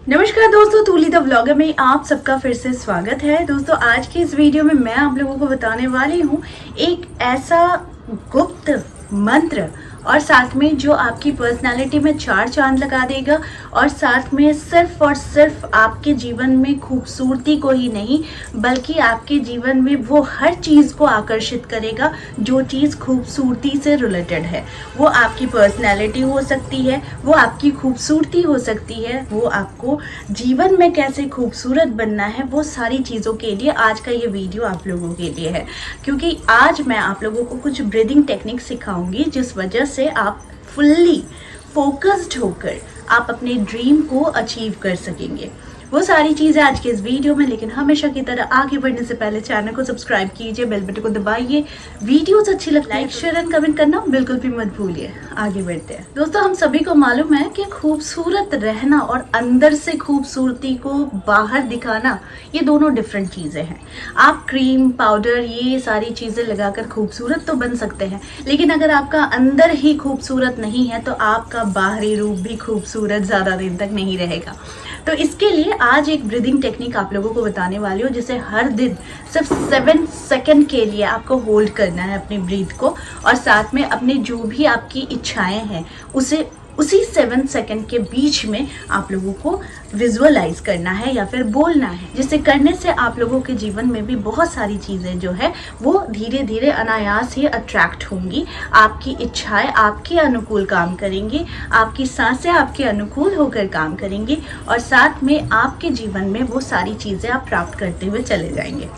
नमस्कार दोस्तों, तूली the vlogger में आप सबका फिर से स्वागत है। दोस्तों आज की इस वीडियो में मैं आप लोगों को बताने वाली हूँ एक ऐसा गुप्त मंत्र और साथ में जो आपकी पर्सनालिटी में चार चांद लगा देगा और साथ में सिर्फ और सिर्फ आपके जीवन में खूबसूरती को ही नहीं बल्कि आपके जीवन में वो हर चीज़ को आकर्षित करेगा जो चीज़ खूबसूरती से रिलेटेड है। वो आपकी पर्सनालिटी हो सकती है, वो आपकी खूबसूरती हो सकती है, वो आपको जीवन में कैसे खूबसूरत बनना है, वो सारी चीज़ों के लिए आज का ये वीडियो आप लोगों के लिए है। क्योंकि आज मैं आप लोगों को कुछ ब्रीदिंग टेक्निक सिखाऊंगी जिस वजह से आप फुल्ली फोकस्ड होकर आप अपने ड्रीम को अचीव कर सकेंगे। वो सारी चीज़ें आज के इस वीडियो में, लेकिन हमेशा की तरह आगे बढ़ने से पहले चैनल को सब्सक्राइब कीजिए, बेल बटन को दबाइए, वीडियोस अच्छी लगती है लाइक शेयर एंड कमेंट करना बिल्कुल भी मत भूलिए। आगे बढ़ते हैं। दोस्तों हम सभी को मालूम है कि खूबसूरत रहना और अंदर से खूबसूरती को बाहर दिखाना ये दोनों डिफरेंट चीज़ें हैं। आप क्रीम पाउडर ये सारी चीज़ें लगाकर खूबसूरत तो बन सकते हैं, लेकिन अगर आपका अंदर ही खूबसूरत नहीं है तो आपका बाहरी रूप भी खूबसूरत ज़्यादा दिन तक नहीं रहेगा। तो इसके लिए आज एक ब्रीदिंग टेक्निक आप लोगों को बताने वाली हूँ जिसे हर दिन सिर्फ 7 सेकंड के लिए आपको होल्ड करना है अपनी ब्रीथ को, और साथ में अपने जो भी आपकी इच्छाएं हैं उसी 7 सेकंड के बीच में आप लोगों को विजुअलाइज करना है या फिर बोलना है, जिसे करने से आप लोगों के जीवन में भी बहुत सारी चीज़ें जो है वो धीरे धीरे अनायास ही अट्रैक्ट होंगी। आपकी इच्छाएं आपके अनुकूल काम करेंगी, आपकी सांसें आपके अनुकूल होकर काम करेंगी और साथ में आपके जीवन में वो सारी चीज़ें आप प्राप्त करते हुए चले जाएंगे।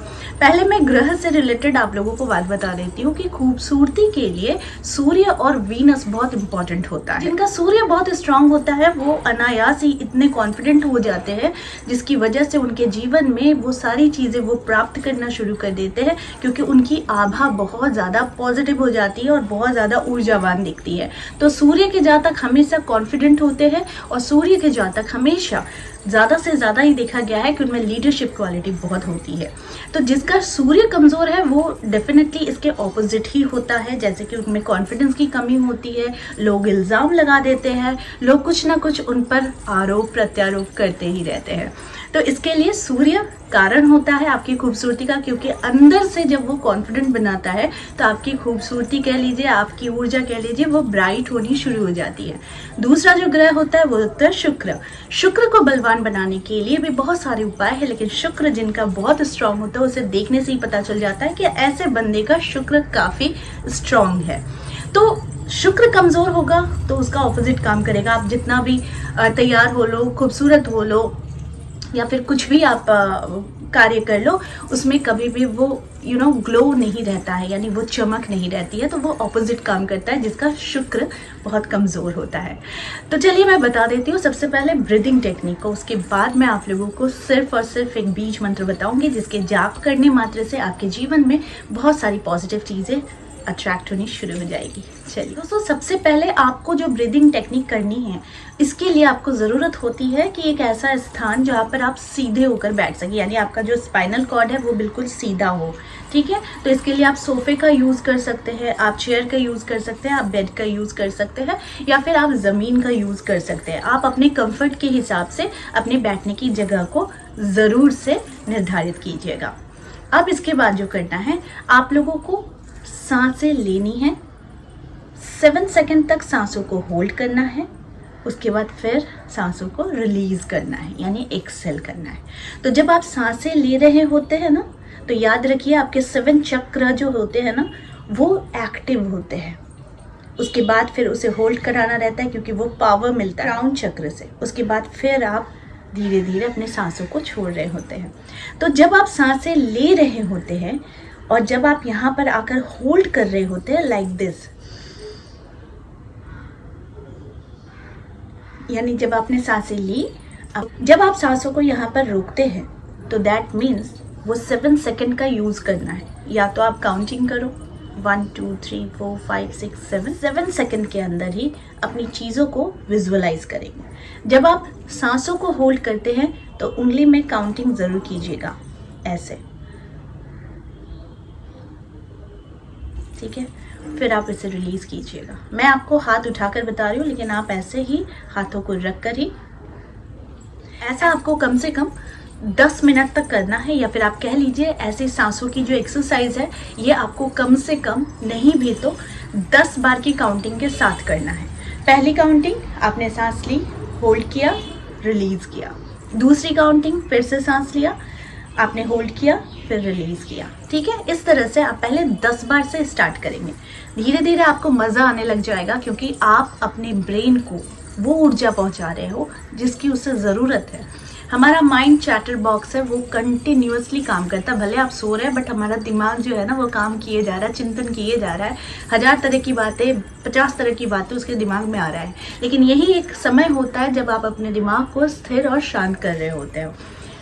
पहले मैं ग्रह से रिलेटेड आप लोगों को बात बता देती हूँ कि खूबसूरती के लिए सूर्य और वीनस बहुत इंपॉर्टेंट होता है। जिनका सूर्य बहुत स्ट्रांग होता है वो अनायास ही इतने कॉन्फिडेंट हो जाते हैं जिसकी वजह से उनके जीवन में वो सारी चीज़ें वो प्राप्त करना शुरू कर देते हैं, क्योंकि उनकी आभा बहुत ज़्यादा पॉजिटिव हो जाती है और बहुत ज़्यादा ऊर्जावान दिखती है। तो सूर्य के जातक हमेशा कॉन्फिडेंट होते हैं और सूर्य के जातक हमेशा ज़्यादा से ज़्यादा ही देखा गया है कि उनमें लीडरशिप क्वालिटी बहुत होती है। तो जिसका सूर्य कमज़ोर है वो डेफिनेटली इसके ऑपोजिट ही होता है, जैसे कि उनमें कॉन्फिडेंस की कमी होती है, लोग इल्ज़ाम लगा देते हैं, लोग कुछ ना कुछ उन पर आरोप प्रत्यारोप करते ही रहते हैं। तो इसके लिए सूर्य कारण होता है आपकी खूबसूरती का, क्योंकि अंदर से जब वो कॉन्फिडेंट बनाता है तो आपकी खूबसूरती कह लीजिए, आपकी ऊर्जा कह लीजिए, वो ब्राइट होनी शुरू हो जाती है। दूसरा जो ग्रह होता है वो होता है शुक्र। शुक्र को बलवान बनाने के लिए भी बहुत सारे उपाय है, लेकिन शुक्र जिनका बहुत स्ट्रांग होता है उसे देखने से ही पता चल जाता है कि ऐसे बंदे का शुक्र काफ़ी स्ट्रांग है। तो शुक्र कमज़ोर होगा तो उसका ऑपोजिट काम करेगा। आप जितना भी तैयार हो लो, खूबसूरत हो लो या फिर कुछ भी आप कार्य कर लो, उसमें कभी भी वो ग्लो नहीं रहता है, यानी वो चमक नहीं रहती है। तो वो ऑपोजिट काम करता है जिसका शुक्र बहुत कमज़ोर होता है। तो चलिए मैं बता देती हूँ सबसे पहले ब्रीदिंग टेक्निक को, उसके बाद मैं आप लोगों को सिर्फ और सिर्फ एक बीज मंत्र बताऊंगी जिसके जाप करने मात्र से आपके जीवन में बहुत सारी पॉजिटिव चीज़ें अट्रैक्ट होनी शुरू हो जाएगी। चलिए दोस्तों, सबसे पहले आपको जो ब्रीदिंग टेक्निक करनी है इसके लिए आपको ज़रूरत होती है कि एक ऐसा स्थान जहाँ पर आप सीधे होकर बैठ सकें, यानी आपका जो स्पाइनल कॉर्ड है वो बिल्कुल सीधा हो। ठीक है, तो इसके लिए आप सोफे का यूज़ कर सकते हैं, आप चेयर का यूज़ कर सकते हैं, आप बेड का यूज़ कर सकते हैं या फिर आप ज़मीन का यूज़ कर सकते हैं। आप अपने कंफर्ट के हिसाब से अपने बैठने की जगह को ज़रूर से निर्धारित कीजिएगा। अब इसके बाद जो करना है, आप लोगों को सांसें लेनी है, 7 सेकंड तक सांसों को होल्ड करना है, उसके बाद फिर सांसों को रिलीज करना है, यानी एक्सेल करना है। तो जब आप सांसें ले रहे होते हैं ना, तो याद रखिए आपके 7 चक्र जो होते हैं ना वो एक्टिव होते हैं। उसके बाद फिर उसे होल्ड कराना रहता है क्योंकि वो पावर मिलता है क्राउन चक्र से। उसके बाद फिर आप धीरे धीरे अपने सांसों को छोड़ रहे होते हैं। तो जब आप सांसें ले रहे होते हैं और जब आप यहाँ पर आकर होल्ड कर रहे होते हैं लाइक दिस, यानी जब आपने सांसें ली, जब आप सांसों को यहाँ पर रोकते हैं तो दैट मीन्स वो 7 सेकंड का यूज़ करना है। या तो आप काउंटिंग करो 1 2 3 4 5 6 7 सेकंड के अंदर ही अपनी चीज़ों को विजुअलाइज करेंगे। जब आप सांसों को होल्ड करते हैं तो उंगली में काउंटिंग ज़रूर कीजिएगा, ऐसे। ठीक है, फिर आप इसे रिलीज़ कीजिएगा। मैं आपको हाथ उठाकर बता रही हूँ, लेकिन आप ऐसे ही हाथों को रख कर ही ऐसा आपको कम से कम 10 मिनट तक करना है, या फिर आप कह लीजिए ऐसे सांसों की जो एक्सरसाइज है ये आपको कम से कम नहीं भी तो 10 बार की काउंटिंग के साथ करना है। पहली काउंटिंग आपने सांस ली, होल्ड किया, रिलीज किया। दूसरी काउंटिंग फिर से सांस लिया, आपने होल्ड किया, फिर रिलीज किया। ठीक है, इस तरह से आप पहले 10 बार से स्टार्ट करेंगे। धीरे धीरे आपको मज़ा आने लग जाएगा, क्योंकि आप अपने ब्रेन को वो ऊर्जा पहुंचा रहे हो जिसकी उसे ज़रूरत है। हमारा माइंड चैटर बॉक्स है, वो कंटिन्यूअसली काम करता है। भले आप सो रहे हैं बट हमारा दिमाग जो है ना वो काम किए जा रहा है, चिंतन किए जा रहा है। 1000 तरह की बातें, 50 तरह की बातें उसके दिमाग में आ रहा है। लेकिन यही एक समय होता है जब आप अपने दिमाग को स्थिर और शांत कर रहे होते हो।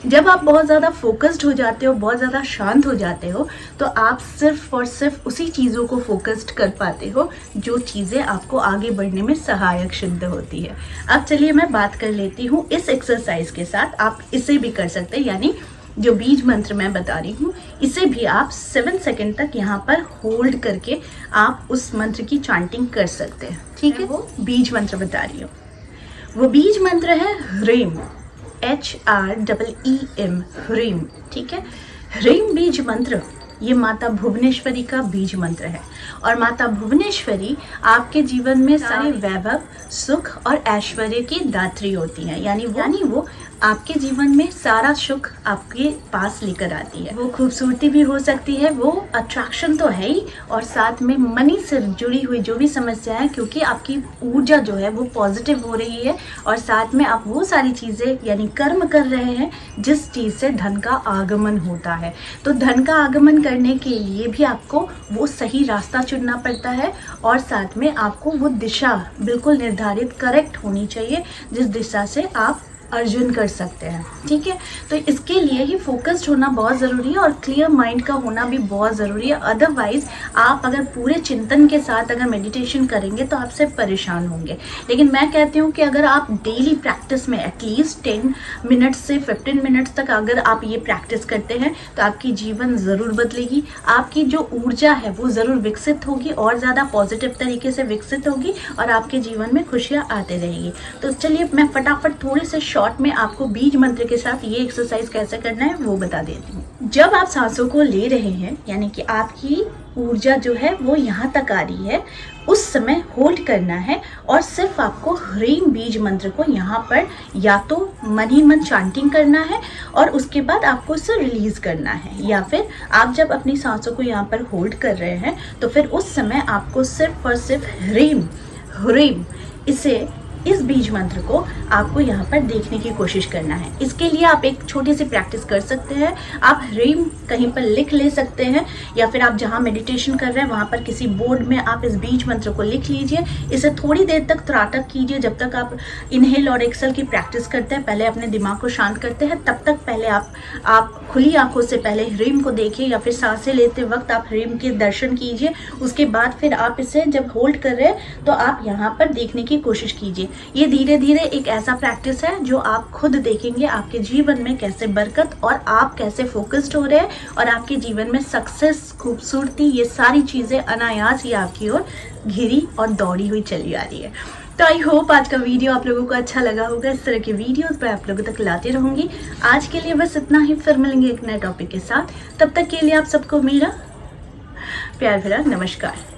जब आप बहुत ज़्यादा फोकस्ड हो जाते हो, बहुत ज़्यादा शांत हो जाते हो, तो आप सिर्फ और सिर्फ उसी चीज़ों को फोकस्ड कर पाते हो जो चीज़ें आपको आगे बढ़ने में सहायक सिद्ध होती है। अब चलिए मैं बात कर लेती हूँ इस एक्सरसाइज के साथ। आप इसे भी कर सकते हैं, यानी जो बीज मंत्र मैं बता रही हूँ इसे भी आप 7 सेकेंड तक यहाँ पर होल्ड करके आप उस मंत्र की चांटिंग कर सकते हैं। ठीक है, वो बीज मंत्र बता रही हूँ। वो बीज मंत्र है ह्रीम, HREEM, ह्रीम। ठीक है, ह्रीम बीज मंत्र ये माता भुवनेश्वरी का बीज मंत्र है। और माता भुवनेश्वरी आपके जीवन में सारे वैभव, सुख और ऐश्वर्य की दात्री होती हैं। यानी वो आपके जीवन में सारा सुख आपके पास लेकर आती है। वो खूबसूरती भी हो सकती है, वो अट्रैक्शन तो है ही, और साथ में मनी से जुड़ी हुई जो भी समस्याएं है, क्योंकि आपकी ऊर्जा जो है वो पॉजिटिव हो रही है, और साथ में आप वो सारी चीज़ें यानी कर्म कर रहे हैं जिस चीज़ से धन का आगमन होता है। तो धन का आगमन करने के लिए भी आपको वो सही रास्ता चुनना पड़ता है, और साथ में आपको वो दिशा बिल्कुल निर्धारित करेक्ट होनी चाहिए जिस दिशा से आप अर्जन कर सकते हैं। ठीक है, तो इसके लिए ही फोकस्ड होना बहुत ज़रूरी है और क्लियर माइंड का होना भी बहुत ज़रूरी है। अदरवाइज आप अगर पूरे चिंतन के साथ अगर मेडिटेशन करेंगे तो आपसे परेशान होंगे। लेकिन मैं कहती हूँ कि अगर आप डेली प्रैक्टिस में एटलीस्ट 10 मिनट से 15 मिनट्स तक अगर आप ये प्रैक्टिस करते हैं तो आपकी जीवन ज़रूर बदलेगी। आपकी जो ऊर्जा है वो ज़रूर विकसित होगी, और ज़्यादा पॉजिटिव तरीके से विकसित होगी, और आपके जीवन में खुशियाँ आते रहेगी। तो चलिए मैं फटाफट थोड़े से शॉर्ट में आपको बीज मंत्र के साथ ये एक्सरसाइज कैसे करना है वो बता देती हूँ। जब आप सांसों को ले रहे हैं, यानी कि आपकी ऊर्जा जो है वो यहाँ तक आ रही है, उस समय होल्ड करना है, और सिर्फ आपको ह्रीम बीज मंत्र को यहाँ पर या तो मन ही मन चांटिंग करना है, और उसके बाद आपको इसे रिलीज करना है। या फिर आप जब अपनी सांसों को यहाँ पर होल्ड कर रहे हैं तो फिर उस समय आपको सिर्फ और सिर्फ ह्रीम ह्रीम इस बीज मंत्र को आपको यहाँ पर देखने की कोशिश करना है। इसके लिए आप एक छोटी सी प्रैक्टिस कर सकते हैं। आप ह्रीम कहीं पर लिख ले सकते हैं, या फिर आप जहाँ मेडिटेशन कर रहे हैं वहाँ पर किसी बोर्ड में आप इस बीज मंत्र को लिख लीजिए। इसे थोड़ी देर तक त्राटक कीजिए, जब तक आप इनहेल और एक्सेल की प्रैक्टिस करते हैं, पहले अपने दिमाग को शांत करते हैं, तब तक पहले आप खुली आंखों से पहले ह्रीम को देखिए, या फिर सांसें लेते वक्त आप ह्रीम के दर्शन कीजिए। उसके बाद फिर आप इसे जब होल्ड कर रहे हैं तो आप यहाँ पर देखने की कोशिश कीजिए। ये धीरे धीरे एक ऐसा प्रैक्टिस है जो आप खुद देखेंगे आपके जीवन में कैसे बरकत और आप कैसे फोकस्ड हो रहे हैं, और आपके जीवन में सक्सेस, खूबसूरती, ये सारी चीज़ें अनायास ही आपकी ओर घिरी और दौड़ी हुई चली आ रही है। तो आई होप आज का वीडियो आप लोगों को अच्छा लगा होगा। इस तरह के वीडियोस मैं आप लोगों तक लाती रहूंगी। आज के लिए बस इतना ही, फिर मिलेंगे एक नए टॉपिक के साथ। तब तक के लिए आप सबको मेरा प्यार भरा नमस्कार।